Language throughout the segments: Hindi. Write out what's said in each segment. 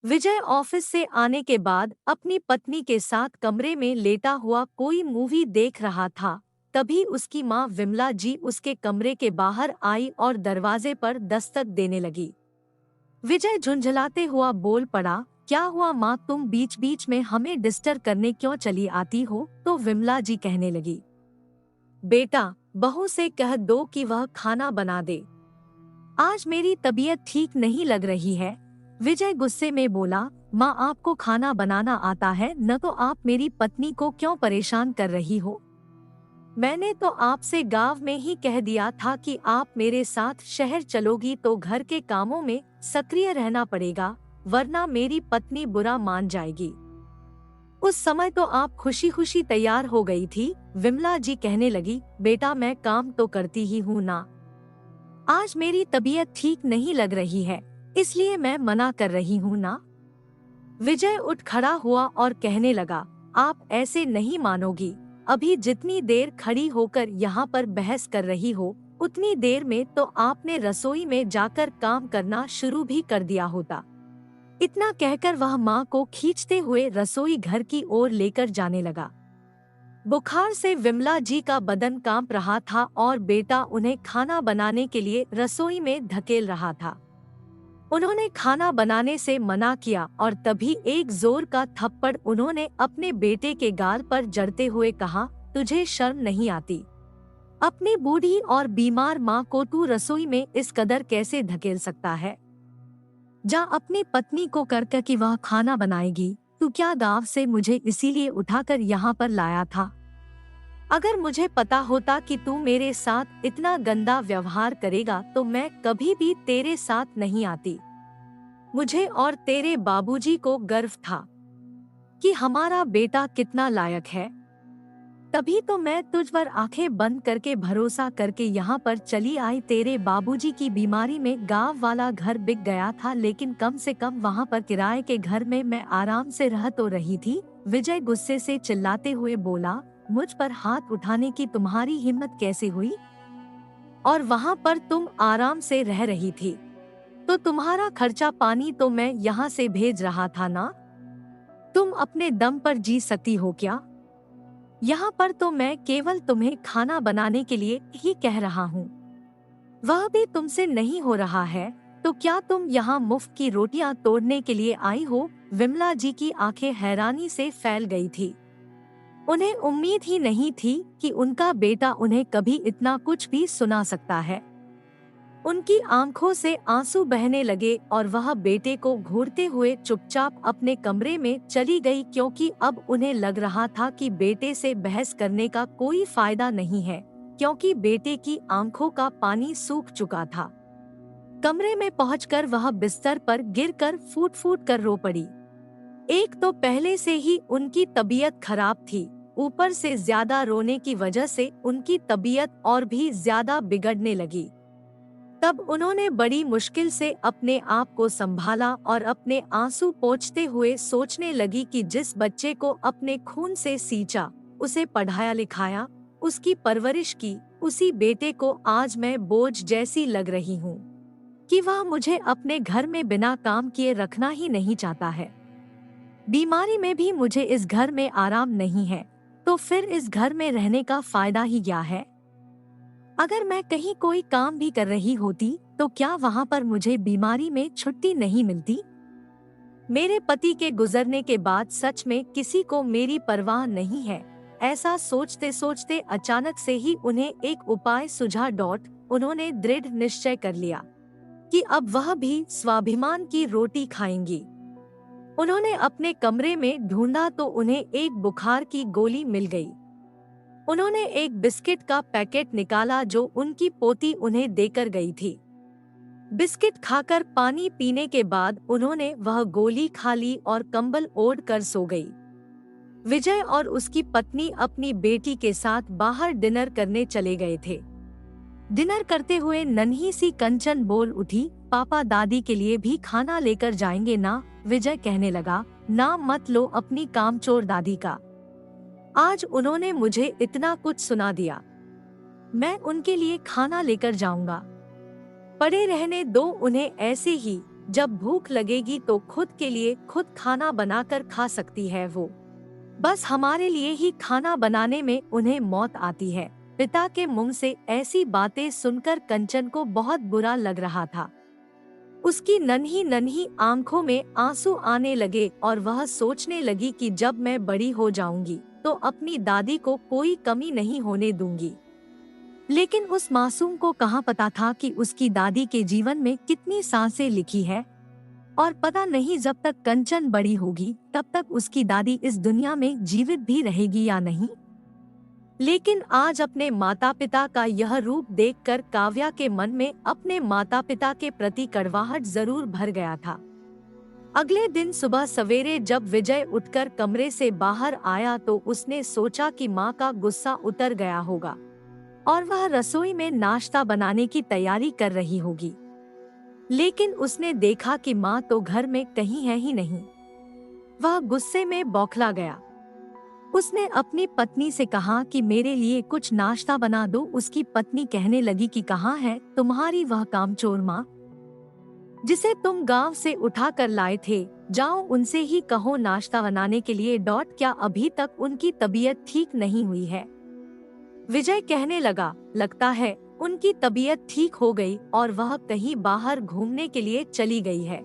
विजय ऑफिस से आने के बाद अपनी पत्नी के साथ कमरे में लेटा हुआ कोई मूवी देख रहा था। तभी उसकी माँ विमला जी उसके कमरे के बाहर आई और दरवाजे पर दस्तक देने लगी। विजय झुंझलाते हुआ बोल पड़ा, क्या हुआ माँ, तुम बीच बीच में हमें डिस्टर्ब करने क्यों चली आती हो? तो विमला जी कहने लगी, बेटा, बहू से कह दो कि वह खाना बना दे। आज मेरी तबीयत ठीक नहीं लग रही है। विजय गुस्से में बोला, माँ, आपको खाना बनाना आता है न, तो आप मेरी पत्नी को क्यों परेशान कर रही हो? मैंने तो आपसे गांव में ही कह दिया था कि आप मेरे साथ शहर चलोगी तो घर के कामों में सक्रिय रहना पड़ेगा, वरना मेरी पत्नी बुरा मान जाएगी। उस समय तो आप खुशी खुशी तैयार हो गई थी। विमला जी कहने लगी, बेटा, मैं काम तो करती ही हूँ ना। आज मेरी तबीयत ठीक नहीं लग रही है, इसलिए मैं मना कर रही हूँ ना। विजय उठ खड़ा हुआ और कहने लगा, आप ऐसे नहीं मानोगी। अभी जितनी देर खड़ी होकर यहाँ पर बहस कर रही हो, उतनी देर में तो आपने रसोई में जाकर काम करना शुरू भी कर दिया होता। इतना कहकर वह माँ को खींचते हुए रसोई घर की ओर लेकर जाने लगा। बुखार से विमला जी का बदन कांप रहा था और बेटा उन्हें खाना बनाने के लिए रसोई में धकेल रहा था। उन्होंने खाना बनाने से मना किया और तभी एक जोर का थप्पड़ उन्होंने अपने बेटे के गाल पर जड़ते हुए कहा, तुझे शर्म नहीं आती? अपनी बूढ़ी और बीमार माँ को तू रसोई में इस कदर कैसे धकेल सकता है? जा अपनी पत्नी को कर कि वह खाना बनाएगी। तू क्या गांव से मुझे इसीलिए उठाकर यहाँ पर लाया था? अगर मुझे पता होता कि तू मेरे साथ इतना गंदा व्यवहार करेगा तो मैं कभी भी तेरे साथ नहीं आती। मुझे और तेरे बाबूजी को गर्व था कि हमारा बेटा कितना लायक है। तभी तो मैं तुझ पर आंखें बंद करके भरोसा करके यहाँ पर चली आई। तेरे बाबूजी की बीमारी में गांव वाला घर बिक गया था, लेकिन कम से कम वहाँ पर किराए के घर में मैं आराम से रह तो रही थी। विजय गुस्से से चिल्लाते हुए बोला, मुझ पर हाथ उठाने की तुम्हारी हिम्मत कैसे हुई? और वहाँ पर तुम आराम से रह रही थी तो तुम्हारा खर्चा पानी तो मैं यहाँ से भेज रहा था ना। तुम अपने दम पर जी सकती हो क्या? यहाँ पर तो मैं केवल तुम्हें खाना बनाने के लिए ही कह रहा हूँ, वह भी तुमसे नहीं हो रहा है, तो क्या तुम यहाँ मुफ्त की रोटियां तोड़ने के लिए आई हो? विमला जी की आंखें हैरानी से फैल गई थी। उन्हें उम्मीद ही नहीं थी कि उनका बेटा उन्हें कभी इतना कुछ भी सुना सकता है। उनकी आंखों से आंसू बहने लगे और वह बेटे को घूरते हुए चुपचाप अपने कमरे में चली गई, क्योंकि अब उन्हें लग रहा था कि बेटे से बहस करने का कोई फायदा नहीं है, क्योंकि बेटे की आंखों का पानी सूख चुका था। कमरे में पहुंचकर वह बिस्तर पर गिरकर फूट फूट कर रो पड़ी। एक तो पहले से ही उनकी तबीयत खराब थी, ऊपर से ज्यादा रोने की वजह से उनकी तबीयत और भी ज्यादा बिगड़ने लगी। तब उन्होंने बड़ी मुश्किल से अपने आप को संभाला और अपने आंसू पोंछते हुए सोचने लगी कि जिस बच्चे को अपने खून से सींचा, उसे पढ़ाया लिखाया, उसकी परवरिश की, उसी बेटे को आज मैं बोझ जैसी लग रही हूँ कि वह मुझे अपने घर में बिना काम किए रखना ही नहीं चाहता है। बीमारी में भी मुझे इस घर में आराम नहीं है, तो फिर इस घर में रहने का फायदा ही क्या है? अगर मैं कहीं कोई काम भी कर रही होती तो क्या वहाँ पर मुझे बीमारी में छुट्टी नहीं मिलती? मेरे पति के गुजरने के बाद सच में किसी को मेरी परवाह नहीं है। ऐसा सोचते सोचते अचानक से ही उन्हें एक उपाय सूझा। उन्होंने दृढ़ निश्चय कर लिया कि अब वह भी स्वाभिमान की रोटी खाएंगी। उन्होंने अपने कमरे में ढूंढा तो उन्हें एक बुखार की गोली मिल गई। उन्होंने एक बिस्किट का पैकेट निकाला जो उनकी पोती उन्हें देकर गई थी। बिस्किट खाकर पानी पीने के बाद उन्होंने वह गोली खा ली और कंबल ओढ़ कर सो गई। विजय और उसकी पत्नी अपनी बेटी के साथ बाहर डिनर करने चले गए थे। डिनर करते हुए नन्ही सी कंचन बोल उठी, पापा दादी के लिए भी खाना लेकर जाएंगे ना? विजय कहने लगा, ना मत लो अपनी कामचोर दादी का। आज उन्होंने मुझे इतना कुछ सुना दिया, मैं उनके लिए खाना लेकर जाऊंगा। पड़े रहने दो उन्हें ऐसे ही, जब भूख लगेगी तो खुद के लिए खुद खाना बनाकर खा सकती है वो। बस हमारे लिए ही खाना बनाने में उन्हें मौत आती है। पिता के मुंह से ऐसी बातें सुनकर कंचन को बहुत बुरा लग रहा था। उसकी नन्ही नन्ही आंखों में आंसू आने लगे और वह सोचने लगी कि जब मैं बड़ी हो जाऊंगी तो अपनी दादी को कोई कमी नहीं होने दूंगी। लेकिन उस मासूम को कहाँ पता था कि उसकी दादी के जीवन में कितनी सांसें लिखी है, और पता नहीं जब तक कंचन बड़ी होगी तब तक उसकी दादी इस दुनिया में जीवित भी रहेगी या नहीं। लेकिन आज अपने माता पिता का यह रूप देखकर काव्या के मन में अपने माता पिता के प्रति कड़वाहट जरूर भर गया था। अगले दिन सुबह सवेरे जब विजय उठकर कमरे से बाहर आया तो उसने सोचा कि माँ का गुस्सा उतर गया होगा और वह रसोई में नाश्ता बनाने की तैयारी कर रही होगी। लेकिन उसने देखा कि माँ तो घर में कहीं है ही नहीं। वह गुस्से में बौखला गया। उसने अपनी पत्नी से कहा कि मेरे लिए कुछ नाश्ता बना दो। उसकी पत्नी कहने लगी कि कहाँ है तुम्हारी वह कामचोर माँ जिसे तुम गांव से उठा कर लाए थे, जाओ उनसे ही कहो नाश्ता बनाने के लिए। क्या अभी तक उनकी तबीयत ठीक नहीं हुई है? विजय कहने लगा, लगता है उनकी तबीयत ठीक हो गई और वह कहीं बाहर घूमने के लिए चली गई है।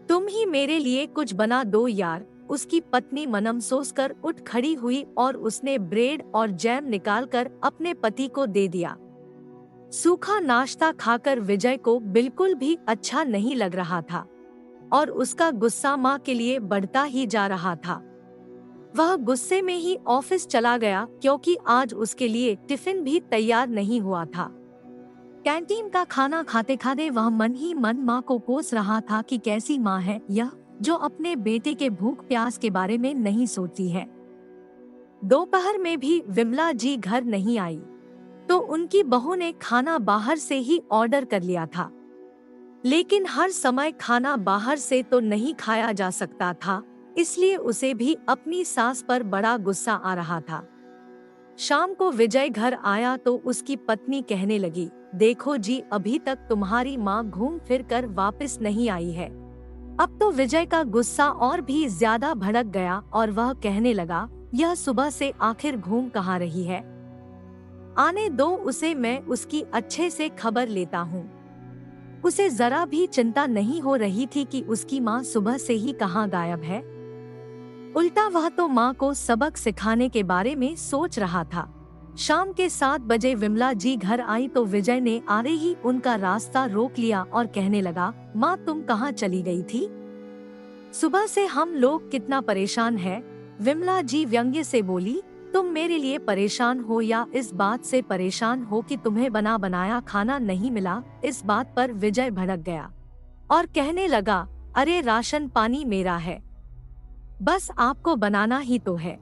तुम ही मेरे लिए कुछ बना दो यार। उसकी पत्नी मनम सोचकर उठ खड़ी हुई और उसने ब्रेड और जैम निकालकर अपने पति को दे दिया। सूखा नाश्ता खाकर विजय को बिल्कुल भी अच्छा नहीं लग रहा था और उसका गुस्सा माँ के लिए बढ़ता ही जा रहा था। वह गुस्से में ही ऑफिस चला गया क्योंकि आज उसके लिए टिफिन भी तैयार नहीं हुआ था। कैंटीन का खाना खाते खाते वह मन ही मन माँ को कोस रहा था कि कैसी माँ है यह, जो अपने बेटे के भूख प्यास के बारे में नहीं सोचती है। दोपहर में भी विमला जी घर नहीं आई तो उनकी बहू ने खाना बाहर से ही ऑर्डर कर लिया था। लेकिन हर समय खाना बाहर से तो नहीं खाया जा सकता था, इसलिए उसे भी अपनी सास पर बड़ा गुस्सा आ रहा था। शाम को विजय घर आया तो उसकी पत्नी कहने लगी, देखो जी अभी तक तुम्हारी माँ घूम फिर कर वापस नहीं आई है। अब तो विजय का गुस्सा और भी ज्यादा भड़क गया और वह कहने लगा, यह सुबह से आखिर घूम कहाँ रही है? आने दो उसे, मैं उसकी अच्छे से खबर लेता हूँ। उसे जरा भी चिंता नहीं हो रही थी कि उसकी माँ सुबह से ही कहाँ गायब है। उल्टा वह तो माँ को सबक सिखाने के बारे में सोच रहा था। शाम के 7 बजे विमला जी घर आई तो विजय ने आते ही उनका रास्ता रोक लिया और कहने लगा, माँ तुम कहाँ चली गई थी? सुबह से हम लोग कितना परेशान हैं। विमला जी व्यंग्य से बोली, तुम मेरे लिए परेशान हो या इस बात से परेशान हो कि तुम्हें बना बनाया खाना नहीं मिला? इस बात पर विजय भड़क गया और कहने लगा, अरे राशन पानी मेरा है, बस आपको बनाना ही तो है,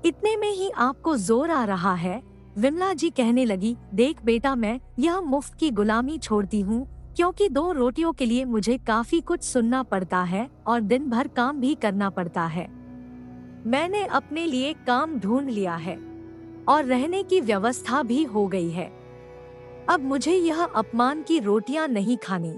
इतने में ही आपको जोर आ रहा है। विमला जी कहने लगी, देख बेटा मैं यह मुफ्त की गुलामी छोड़ती हूँ क्योंकि 2 रोटियों के लिए मुझे काफी कुछ सुनना पड़ता है और दिन भर काम भी करना पड़ता है। मैंने अपने लिए काम ढूंढ लिया है और रहने की व्यवस्था भी हो गई है। अब मुझे यह अपमान की रोटियां नहीं खानी।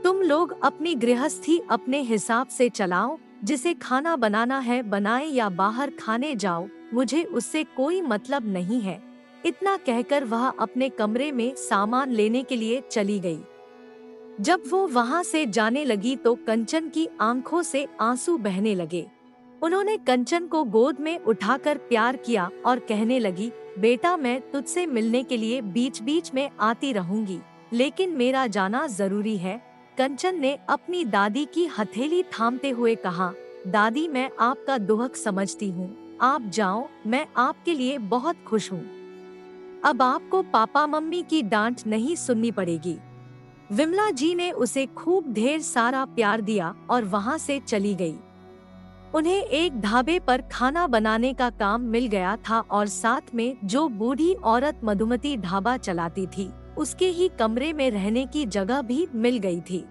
तुम लोग अपनी गृहस्थी अपने हिसाब से चलाओ, जिसे खाना बनाना है बनाए या बाहर खाने जाओ, मुझे उससे कोई मतलब नहीं है। इतना कहकर वह अपने कमरे में सामान लेने के लिए चली गई। जब वो वहां से जाने लगी तो कंचन की आंखों से आंसू बहने लगे। उन्होंने कंचन को गोद में उठाकर प्यार किया और कहने लगी, बेटा मैं तुझसे मिलने के लिए बीच बीच में आती रहूंगी, लेकिन मेरा जाना जरूरी है। कंचन ने अपनी दादी की हथेली थामते हुए कहा, दादी मैं आपका दुख समझती हूँ, आप जाओ, मैं आपके लिए बहुत खुश हूँ। अब आपको पापा मम्मी की डांट नहीं सुननी पड़ेगी। विमला जी ने उसे खूब ढेर सारा प्यार दिया और वहाँ से चली गई। उन्हें एक ढाबे पर खाना बनाने का काम मिल गया था और साथ में जो बूढ़ी औरत मधुमती ढाबा चलाती थी उसके ही कमरे में रहने की जगह भी मिल गई थी।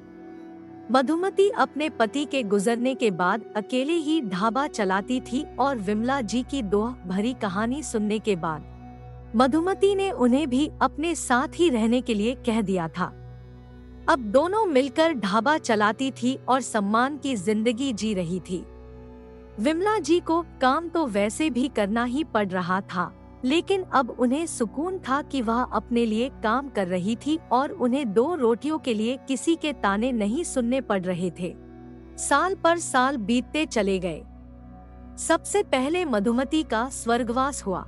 मधुमती अपने पति के गुजरने के बाद अकेले ही ढाबा चलाती थी और विमला जी की दोह भरी कहानी सुनने के बाद मधुमती ने उन्हें भी अपने साथ ही रहने के लिए कह दिया था। अब दोनों मिलकर ढाबा चलाती थी और सम्मान की जिंदगी जी रही थी। विमला जी को काम तो वैसे भी करना ही पड़ रहा था, लेकिन अब उन्हें सुकून था कि वह अपने लिए काम कर रही थी और उन्हें 2 रोटियों के लिए किसी के ताने नहीं सुनने पड़ रहे थे। साल पर साल बीतते चले गए। सबसे पहले मधुमती का स्वर्गवास हुआ।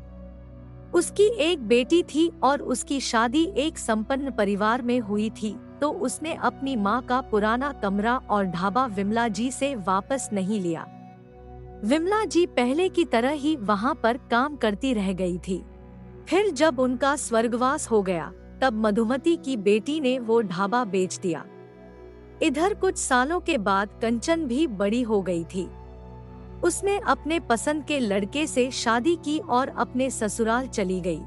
उसकी एक बेटी थी और उसकी शादी एक संपन्न परिवार में हुई थी, तो उसने अपनी माँ का पुराना कमरा और ढाबा विमला जी से वापस नहीं लिया। विमला जी पहले की तरह ही वहाँ पर काम करती रह गई थी। फिर जब उनका स्वर्गवास हो गया, तब मधुमती की बेटी ने वो ढाबा बेच दिया। इधर कुछ सालों के बाद कंचन भी बड़ी हो गई थी। उसने अपने पसंद के लड़के से शादी की और अपने ससुराल चली गई।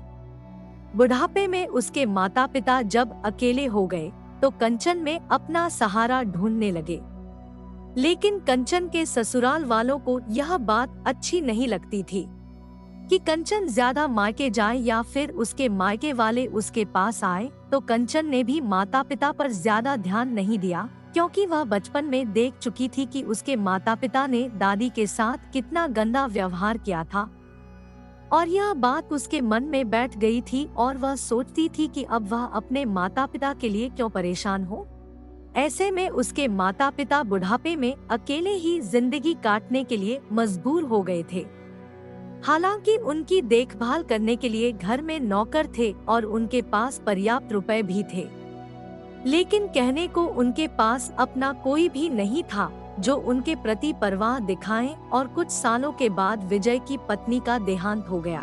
बुढ़ापे में उसके माता पिता जब अकेले हो गए, तो कंचन में अपना सहारा ढूंढने लगे। लेकिन कंचन के ससुराल वालों को यह बात अच्छी नहीं लगती थी कि कंचन ज्यादा मायके जाए या फिर उसके मायके वाले उसके पास आए, तो कंचन ने भी माता पिता पर ज्यादा ध्यान नहीं दिया, क्योंकि वह बचपन में देख चुकी थी कि उसके माता पिता ने दादी के साथ कितना गंदा व्यवहार किया था। और यह बात उसके मन में बैठ गई थी और वह सोचती थी कि अब वह अपने माता पिता के लिए क्यों परेशान हो। ऐसे में उसके माता पिता बुढ़ापे में अकेले ही जिंदगी काटने के लिए मजबूर हो गए थे। हालांकि उनकी देखभाल करने के लिए घर में नौकर थे और उनके पास पर्याप्त रुपए भी थे, लेकिन कहने को उनके पास अपना कोई भी नहीं था जो उनके प्रति परवाह दिखाएं। और कुछ सालों के बाद विजय की पत्नी का देहांत हो गया।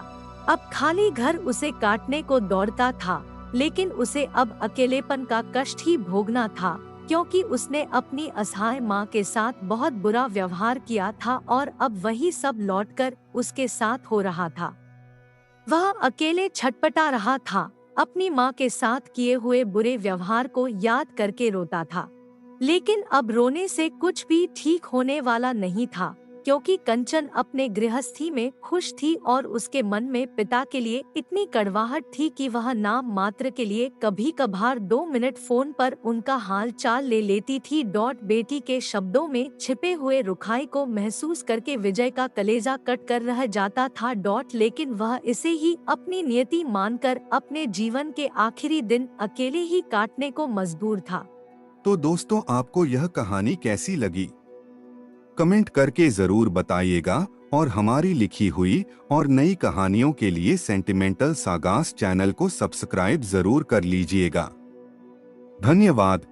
अब खाली घर उसे काटने को दौड़ता था, लेकिन उसे अब अकेलेपन का कष्ट ही भोगना था, क्योंकि उसने अपनी असहाय माँ के साथ बहुत बुरा व्यवहार किया था और अब वही सब लौटकर उसके साथ हो रहा था। वह अकेले छटपटा रहा था, अपनी माँ के साथ किए हुए बुरे व्यवहार को याद करके रोता था। लेकिन अब रोने से कुछ भी ठीक होने वाला नहीं था, क्योंकि कंचन अपने गृहस्थी में खुश थी और उसके मन में पिता के लिए इतनी कड़वाहट थी कि वह नाम मात्र के लिए कभी कभार 2 मिनट फोन पर उनका हाल चाल ले लेती थी। बेटी के शब्दों में छिपे हुए रुखाई को महसूस करके विजय का कलेजा कट कर रह जाता था। लेकिन वह इसे ही अपनी नियति मानकर अपने जीवन के आखिरी दिन अकेले ही काटने को मजबूर था। तो दोस्तों, आपको यह कहानी कैसी लगी? कमेंट करके जरूर बताइएगा और हमारी लिखी हुई और नई कहानियों के लिए सेंटिमेंटल सागास चैनल को सब्सक्राइब जरूर कर लीजिएगा। धन्यवाद।